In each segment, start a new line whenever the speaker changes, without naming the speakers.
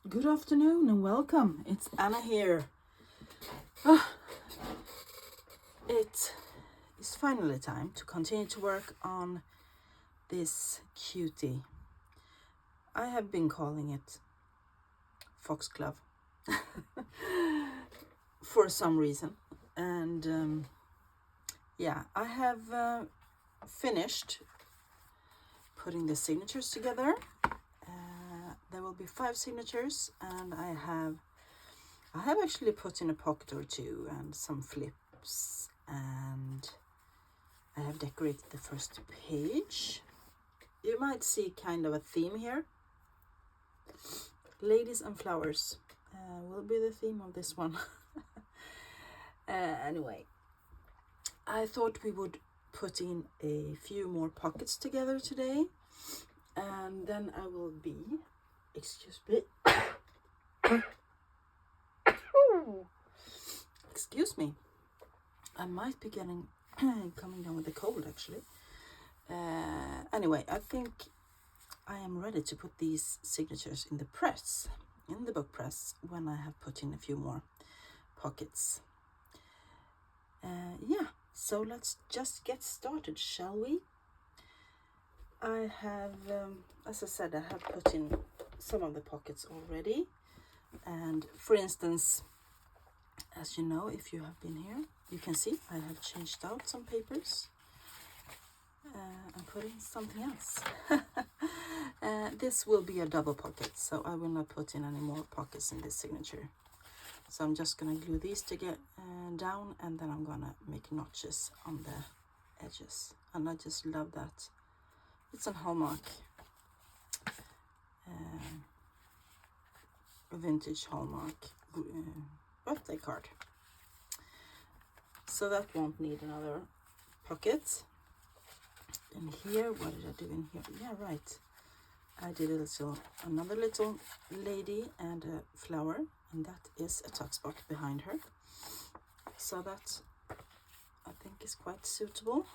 Good afternoon and welcome. It's Anna here. Ah, it is finally time to continue to work on this cutie. I have been calling it foxglove for some reason. And yeah, I have finished putting the signatures together. There will be 5 signatures, and I have actually put in a pocket or two and some flips, and I have decorated the first page. You might see kind of a theme here. Ladies and flowers will be the theme of this one. Anyway, I thought we would put in a few more pockets together today, and then I will be, excuse me, excuse me, I might be getting coming down with a cold actually. Anyway, I think I am ready to put these signatures in the press, in the book press, when I have put in a few more pockets. Yeah, so let's just get started, shall we? I have, as I said, I have put in some of the pockets already. And for instance, as you know, if you have been here, you can see I have changed out some papers and put in something else. This will be a double pocket, so I will not put in any more pockets in this signature. So I'm just going to glue these to get down, and then I'm going to make notches on the edges. And I just love that. It's a Hallmark, a vintage Hallmark birthday card. So that won't need another pocket. And here, what did I do in here? Yeah, right. I did another little lady and a flower, and that is a tuck spot behind her. So that I think is quite suitable.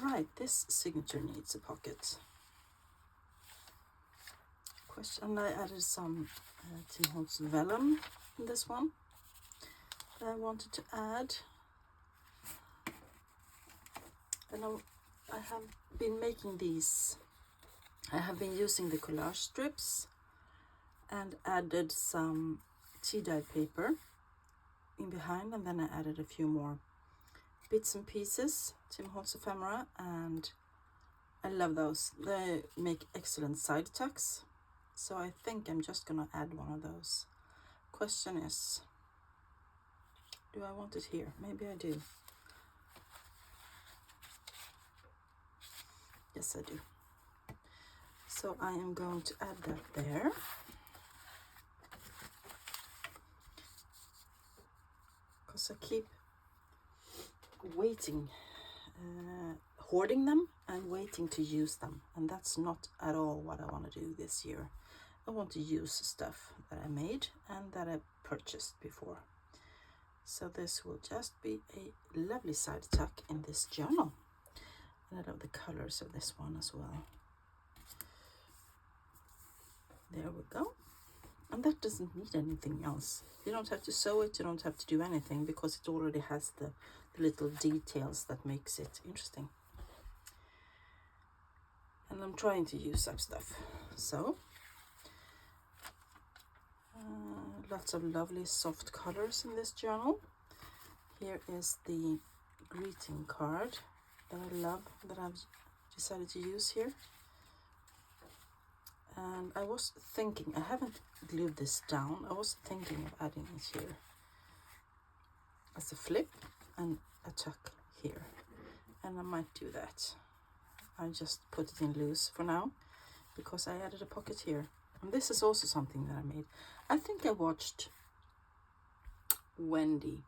Right, this signature needs a pocket. And I added some Tim Holtz vellum in this one that I wanted to add. And I have been making these. I have been using the collage strips and added some tea-dyed paper in behind, and then I added a few more bits and pieces, Tim Holtz ephemera, and I love those. They make excellent side tucks, so I think I'm just gonna add one of those. Question is, do I want it here? Maybe I do. Yes, I do. So I am going to add that there. Because I keep waiting, hoarding them and waiting to use them. And that's not at all what I want to do this year. I want to use stuff that I made and that I purchased before. So this will just be a lovely side tuck in this journal. And I love the colors of this one as well. There we go. And that doesn't need anything else. You don't have to sew it, you don't have to do anything, because it already has the little details that makes it interesting. And I'm trying to use up stuff. So, lots of lovely soft colors in this journal. Here is the greeting card that I love, that I've decided to use here. And I was thinking, I haven't glued this down, I was thinking of adding it here as a flip and a tuck here. And I might do that. I just put it in loose for now, because I added a pocket here. And this is also something that I made. I think I watched Wendy's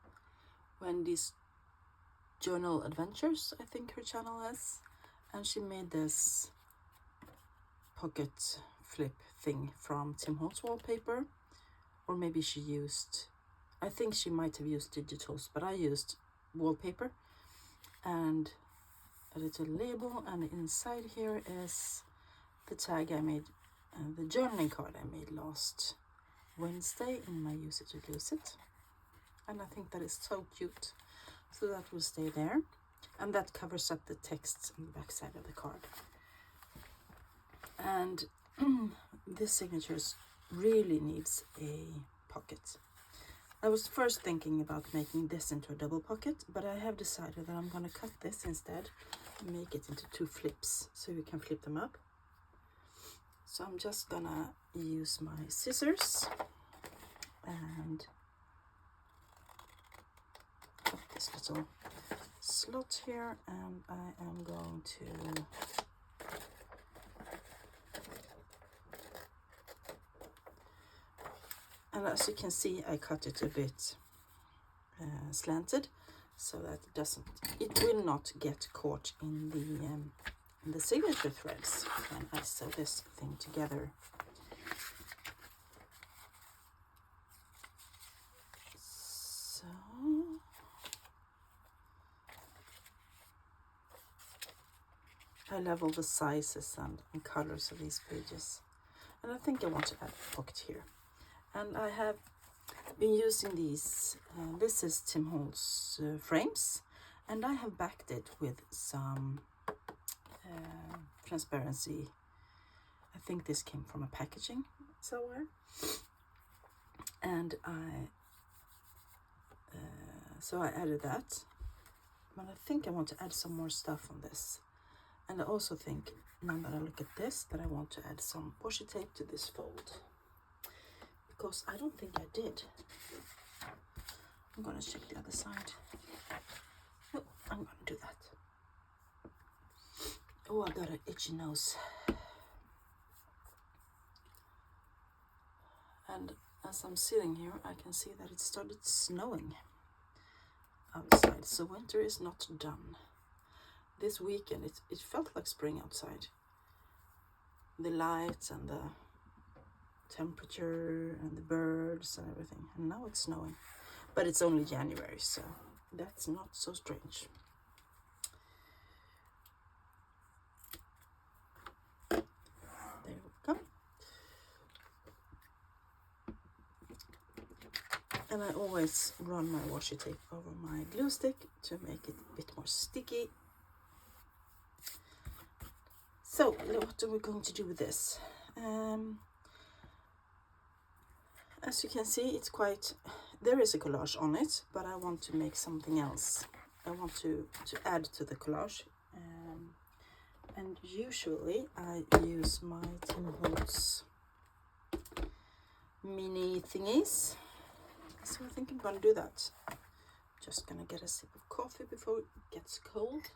Journal Adventures, I think her channel is. And she made this pocket flip thing from Tim Holtz wallpaper, or maybe she used, I think she might have used digitals, but I used wallpaper and a little label, and inside here is the tag I made, the journaling card I made last Wednesday in my Use It or Lose It. And I think that is so cute. So that will stay there. And that covers up the text on the back side of the card. And this signature really needs a pocket. I was first thinking about making this into a double pocket, but I have decided that I'm going to cut this instead and make it into 2 flips so you can flip them up. So I'm just gonna use my scissors and cut this little slot here, and I am going to and as you can see, I cut it a bit slanted so that it will not get caught in the signature threads when I sew this thing together. So I love all the sizes and colors of these pages, and I think I want to add a pocket here. And I have been using these, this is Tim Holtz frames, and I have backed it with some transparency. I think this came from a packaging somewhere, and so I added that, but I think I want to add some more stuff on this. And I also think, now that I look at this, that I want to add some washi tape to this fold, because I don't think I did. I'm gonna check the other side. Oh, I'm gonna do that. Oh, I got an itchy nose. And as I'm sitting here, I can see that it started snowing outside, so winter is not done. This weekend it felt like spring outside. The lights and the temperature and the birds and everything, and now it's snowing, but it's only January, so that's not so strange. There we go. And I always run my washi tape over my glue stick to make it a bit more sticky. So what are we going to do with this? As you can see, it's quite, there is a collage on it, but I want to make something else. I want to add to the collage. And usually I use my Tim Holtz mini thingies. So I think I'm gonna do that. Just gonna get a sip of coffee before it gets cold.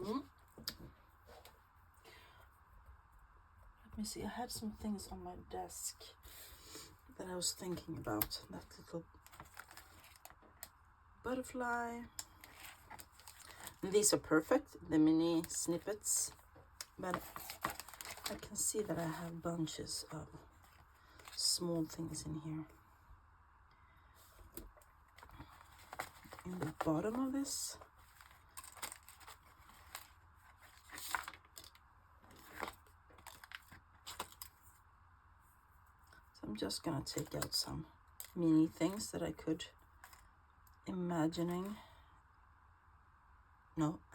Let me see, I had some things on my desk that I was thinking about. That little butterfly. And these are perfect, the mini snippets, but I can see that I have bunches of small things in here. In the bottom of this, so I'm just gonna take out some mini things that I could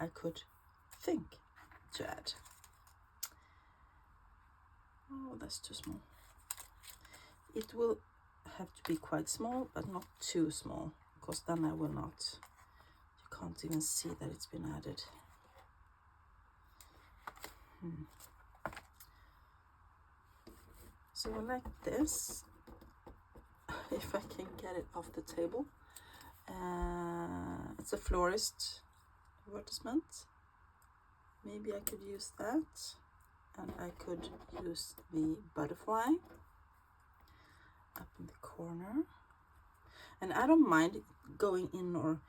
I could think to add. Oh, that's too small. It will have to be quite small, but not too small, because then I will not, you can't even see that it's been added. So I like this, if I can get it off the table. It's a florist advertisement. Maybe I could use that, and I could use the butterfly up in the corner. And I don't mind going in or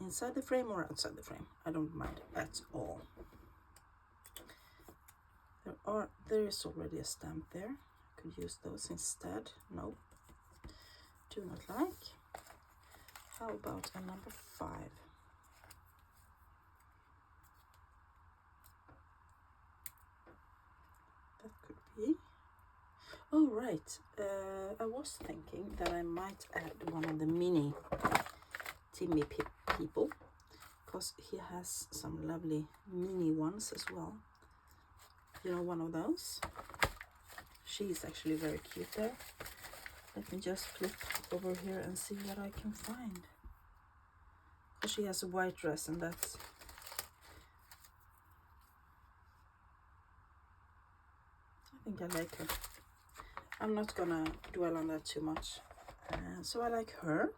inside the frame or outside the frame. I don't mind at all. There is already a stamp there. I could use those instead. No, do not like. How about a number 5? That could be. Oh, right. I was thinking that I might add one of the mini Timmy people, because he has some lovely mini ones as well. You know, one of those. She's actually very cute there. Let me just flip over here and see what I can find. Because she has a white dress, and that's... I think I like her. I'm not gonna dwell on that too much. So I like her.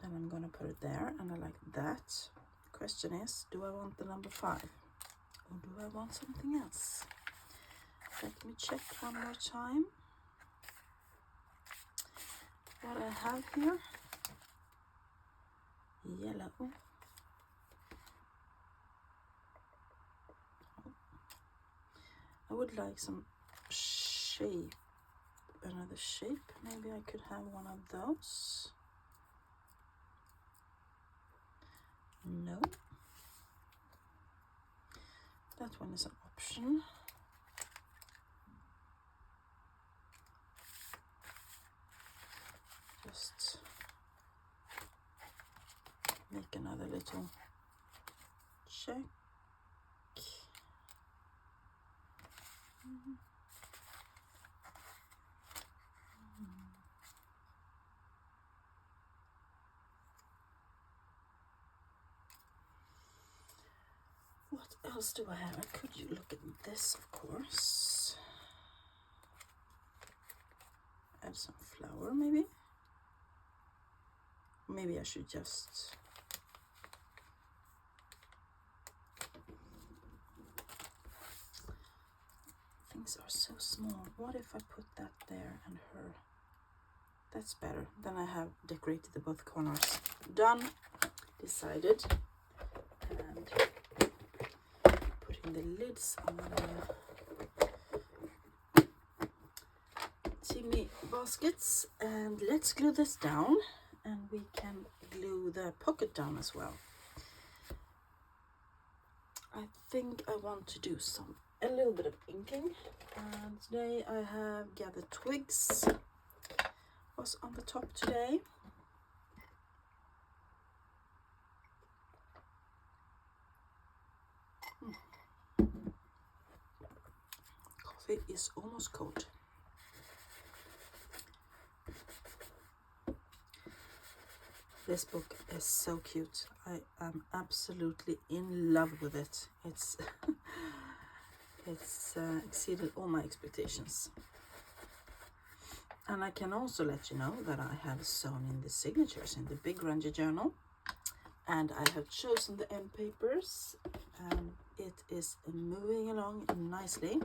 Then I'm gonna put it there, and I like that. Question is, do I want the number 5? Or do I want something else? Let me check one more time what I have here. Yellow. I would like some shape, another shape. Maybe I could have one of those. No. That one is an option. Just make another little check. What else do I have? I could look at this, of course. Add some flower, maybe. Maybe I should just... Things are so small. What if I put that there and her? That's better. Then I have decorated the both corners. Done. Decided. And putting the lids on the Timmy baskets. And let's glue this down. And we can glue the pocket down as well. I think I want to do a little bit of inking, and today I have gathered twigs. Was on the top today. Coffee is almost cold. This book is so cute. I am absolutely in love with it. It's exceeded all my expectations. And I can also let you know that I have sewn in the signatures in the big Ranger journal, and I have chosen the end papers, and it is moving along nicely,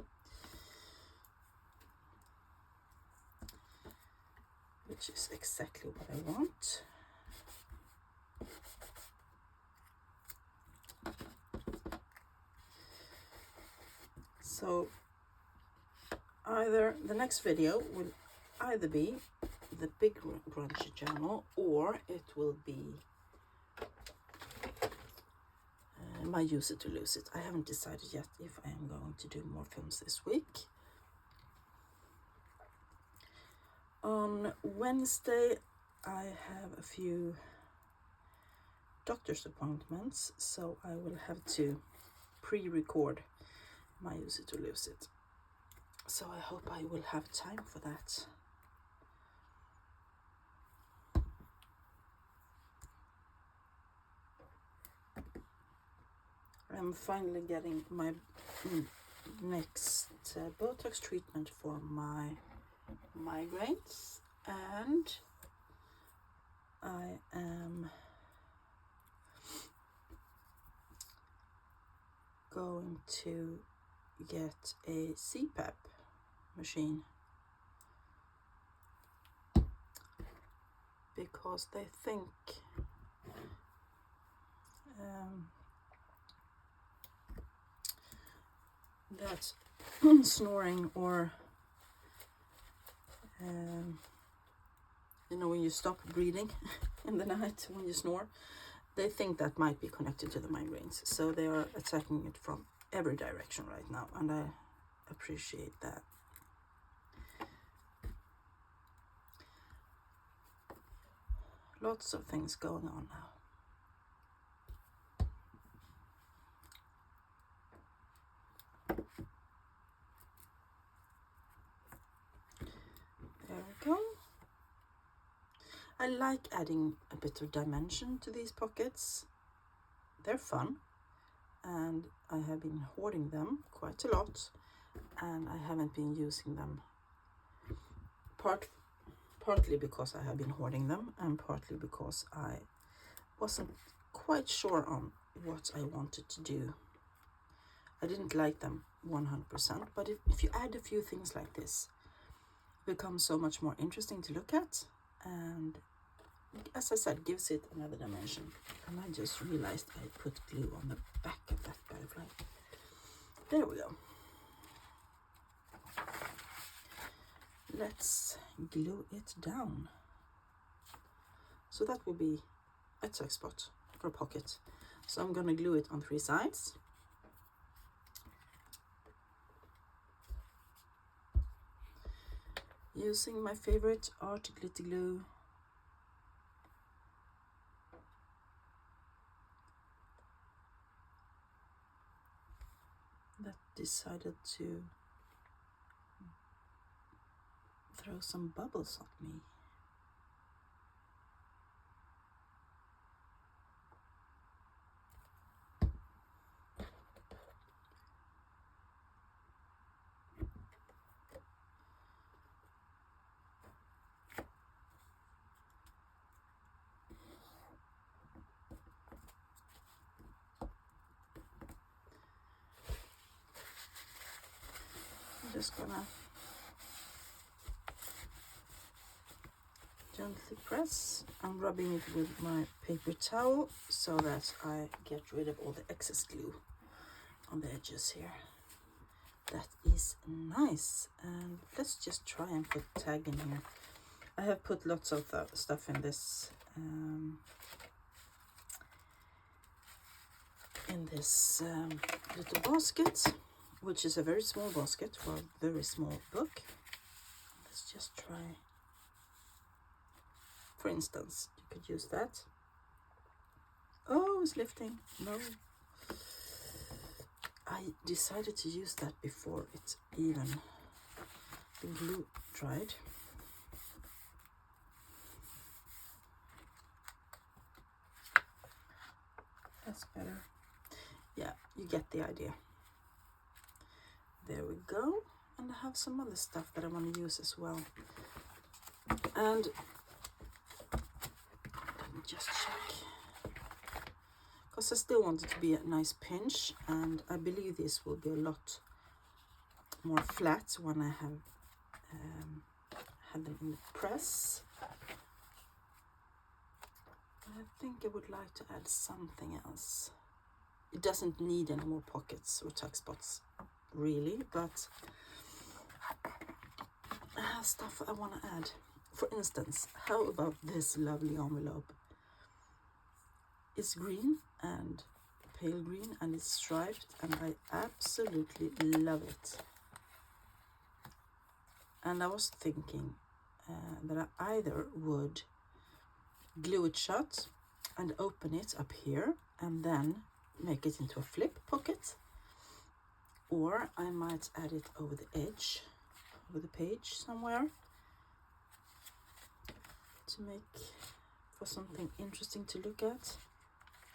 which is exactly what I want. So either the next video will either be the big Ranger journal, or it will be my Use It to Lose It. I haven't decided yet if I am going to do more films this week. On Wednesday I have a few doctor's appointments, so I will have to pre-record my Use It to Lose It. So I hope I will have time for that. I'm finally getting my next Botox treatment for my migraines, and I am going to get a CPAP machine because they think that snoring or you know, when you stop breathing in the night when you snore, they think that might be connected to the migraines. So they are attacking it from every direction right now, and I appreciate that. Lots of things going on now. There we go. I like adding a bit of dimension to these pockets. They're fun, and I have been hoarding them quite a lot, and I haven't been using them, partly because I have been hoarding them, and partly because I wasn't quite sure on what I wanted to do. I didn't like them 100%, but if you add a few things like this, it becomes so much more interesting to look at, and as I said, gives it another dimension. And I just realized I put glue on the back of that butterfly. There we go. Let's glue it down. So that will be a tuck spot for a pocket. So I'm going to glue it on 3 sides. Using my favorite art glitter glue. That decided to throw some bubbles at me. I'm just gonna gently press. I'm rubbing it with my paper towel so that I get rid of all the excess glue on the edges here. That is nice. And let's just try and put tag in here. I have put lots of stuff in this little basket, which is a very small basket for a very small book. Let's just try. For instance, you could use that. Oh, it's lifting. No. I decided to use that before it's even the glue dried. That's better. Yeah, you get the idea. There we go. And I have some other stuff that I want to use as well. And let me just check. Because I still want it to be a nice pinch, and I believe this will be a lot more flat when I have had them in the press. I think I would like to add something else. It doesn't need any more pockets or tuck spots, really, but I have stuff I want to add. For instance, how about this lovely envelope? It's green and pale green, and it's striped, and I absolutely love it. And I was thinking that I either would glue it shut and open it up here and then make it into a flip pocket, or I might add it over the edge, over the page somewhere, to make for something interesting to look at.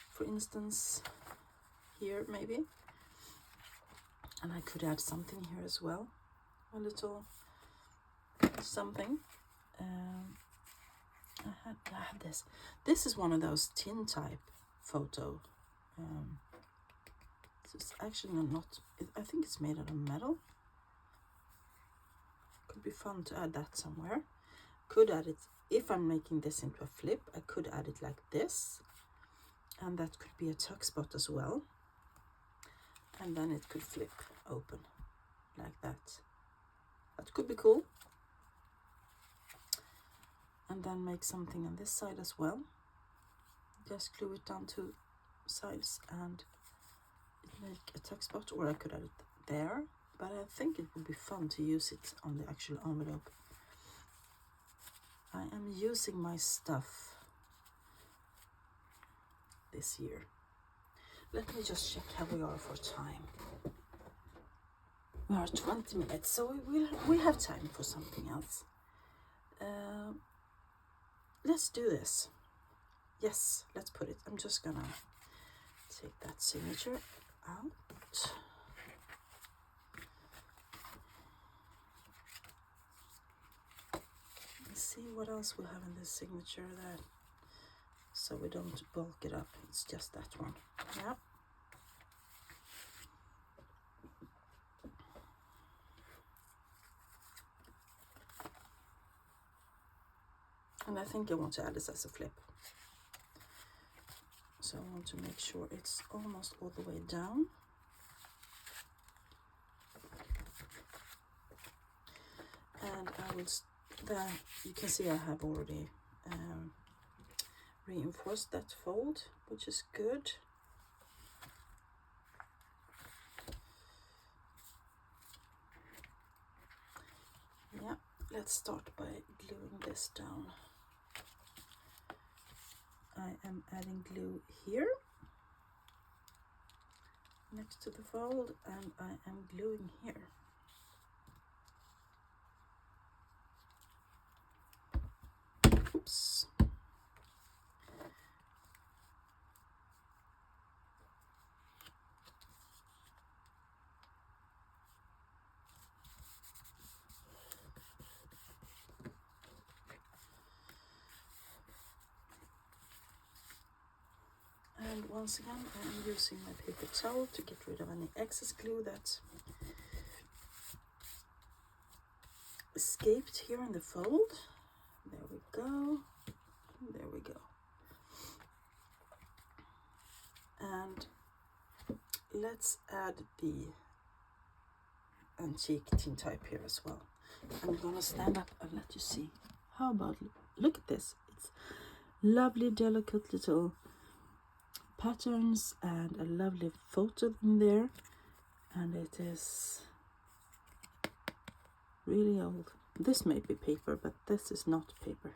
For instance, here maybe. And I could add something here as well, a little something. I had this. This is one of those tin type photo. It's actually not, I think it's made out of metal. Could be fun to add that somewhere. Could add it, if I'm making this into a flip, I could add it like this. And that could be a tuck spot as well. And then it could flip open like that. That could be cool. and then make something on this side as well. Just glue it down two sides and make a tuck spot, or I could add it there, but I think it would be fun to use it on the actual envelope. I am using my stuff this year. Let me just check how we are for time. We are 20 minutes, so we have time for something else. Let's do this. Yes, let's put it. I'm just gonna take that signature out. Let's see what else we have in this signature there, so we don't bulk it up. It's just that one. Yeah. And I think I want to add this as a flip. So I want to make sure it's almost all the way down. And I will, there you can see I have already reinforced that fold, which is good. Yeah, let's start by gluing this down. I am adding glue here next to the fold, and I am gluing here. Oops. And once again, I'm using my paper towel to get rid of any excess glue that escaped here in the fold. There we go. There we go. And let's add the antique tintype here as well. I'm gonna stand up and let you see. How about, look at this. It's lovely, delicate little patterns and a lovely photo in there, and it is really old. This may be paper, but this is not paper.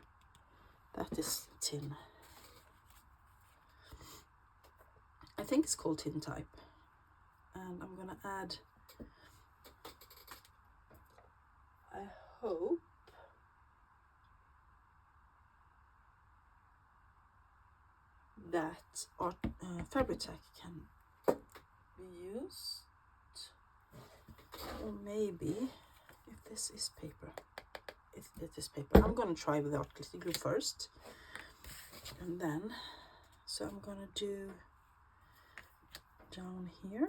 That is tin. I think it's called tintype. And I'm gonna add, I hope, that our fabric tack can be used, or maybe if this is paper, if it is paper, I'm gonna try without glitter glue first, and then, so I'm gonna do down here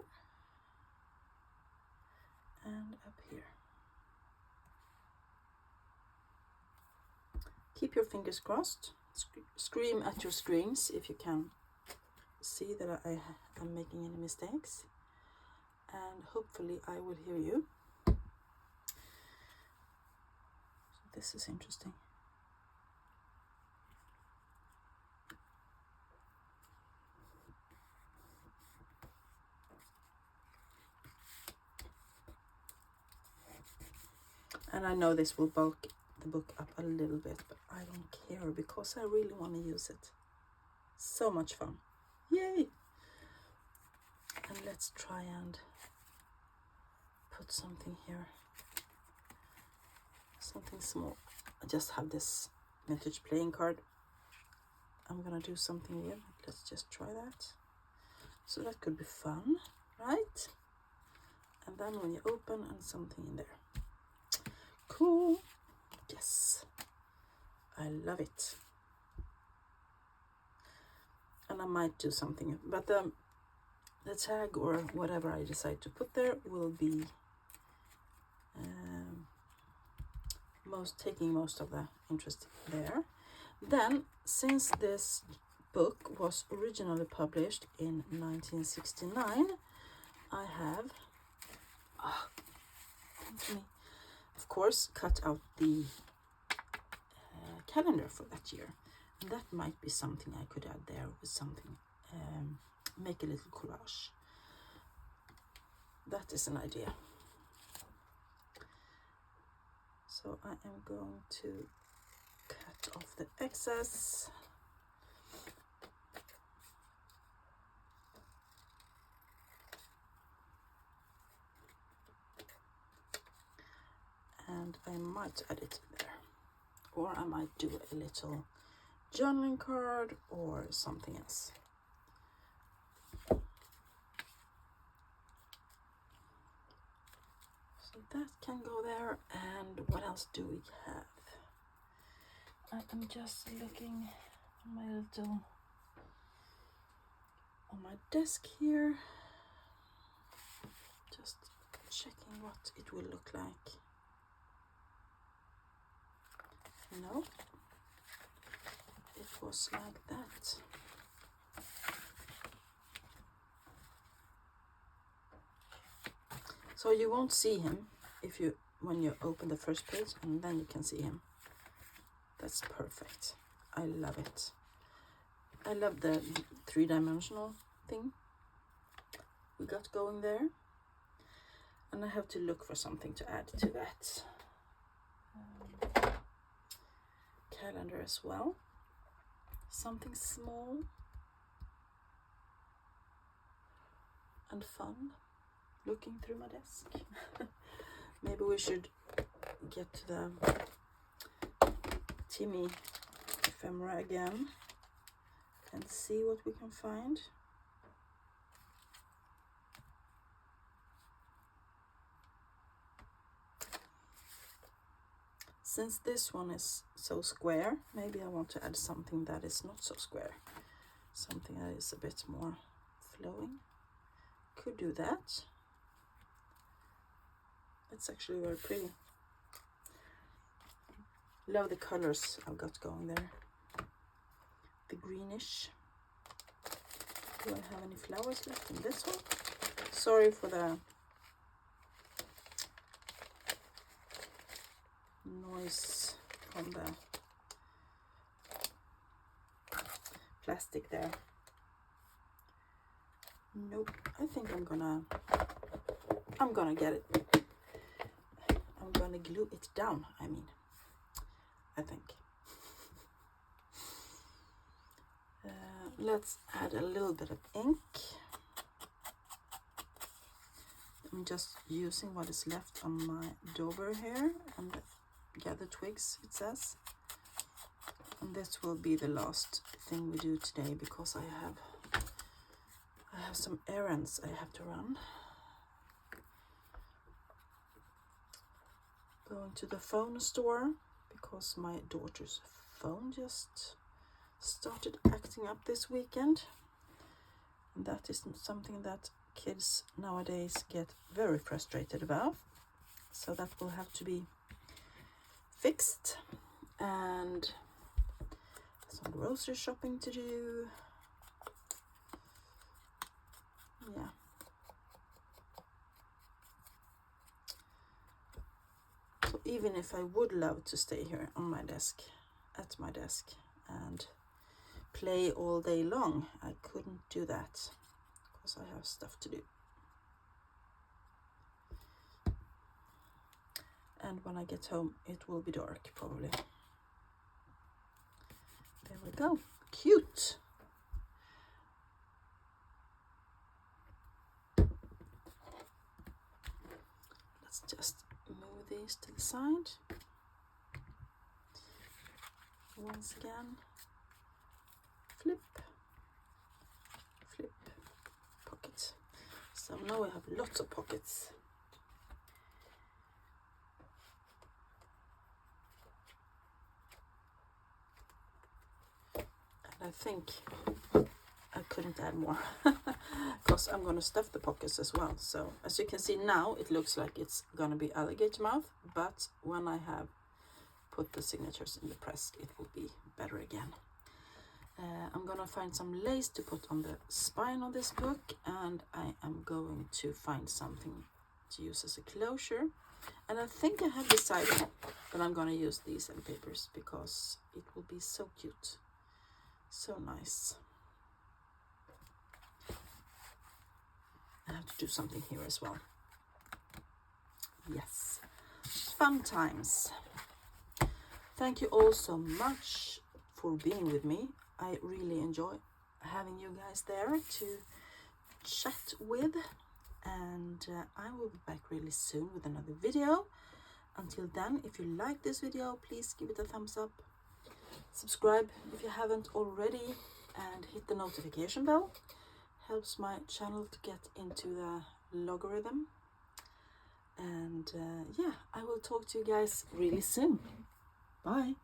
and up here. Keep your fingers crossed. Scream at your screens if you can see that I am making any mistakes, and hopefully I will hear you. So this is interesting. And I know this will bulk the book up a little bit, but I don't care because I really want to use it. So much fun. Yay! And let's try and put something here. Something small. I just have this vintage playing card. I'm gonna do something weird. Let's just try that. So that could be fun, right? And then when you open, and something in there. Cool. Yes, I love it. And I might do something, but the tag or whatever I decide to put there will be taking most of the interest there. Then, since this book was originally published in 1969, I have, of course, cut out the calendar for that year. And that might be something I could add there with something, make a little collage. That is an idea. So I am going to cut off the excess. And I might add it there. Or I might do a little journaling card or something else. So that can go there. And what else do we have? I am just looking on my little, on my desk here. Just checking what it will look like. No, it was like that. So you won't see him when you open the first page, and then you can see him. That's perfect. I love it. I love the three-dimensional thing we got going there. And I have to look for something to add to that. Calendar as well. Something small and fun. Looking through my desk. Maybe we should get to the Timmy ephemera again and see what we can find. Since this one is so square, maybe I want to add something that is not so square. Something that is a bit more flowing. Could do that. It's actually very pretty. Love the colors I've got going there. The greenish. Do I have any flowers left in this one? Sorry for the noise from the plastic there. Nope, I think I'm gonna get it. I'm gonna glue it down, I think. Let's add a little bit of ink. I'm just using what is left on my dauber here and gather twigs, it says. And this will be the last thing we do today because I have some errands I have to run. Going to the phone store because my daughter's phone just started acting up this weekend. And that is something that kids nowadays get very frustrated about. So that will have to be fixed. And some grocery shopping to do. Yeah. So even if I would love to stay here on my desk, at my desk, and play all day long, I couldn't do that because I have stuff to do. And when I get home, it will be dark probably. There we go. Cute. Let's just move these to the side. Once again, flip, flip, pocket. So now we have lots of pockets. And I think I couldn't add more because I'm going to stuff the pockets as well. So as you can see now, it looks like it's going to be alligator mouth, but when I have put the signatures in the press, it will be better again. I'm going to find some lace to put on the spine of this book, and I am going to find something to use as a closure. And I think I have decided that I'm gonna use these papers because it will be so cute, so nice. I have to do something here as well. Yes, fun times. Thank you all so much for being with me. I really enjoy having you guys there to chat with, and I will be back really soon with another video. Until then, if you like this video, please give it a thumbs up, subscribe if you haven't already, and hit the notification bell. Helps my channel to get into the logarithm. And yeah, I will talk to you guys really soon. Bye.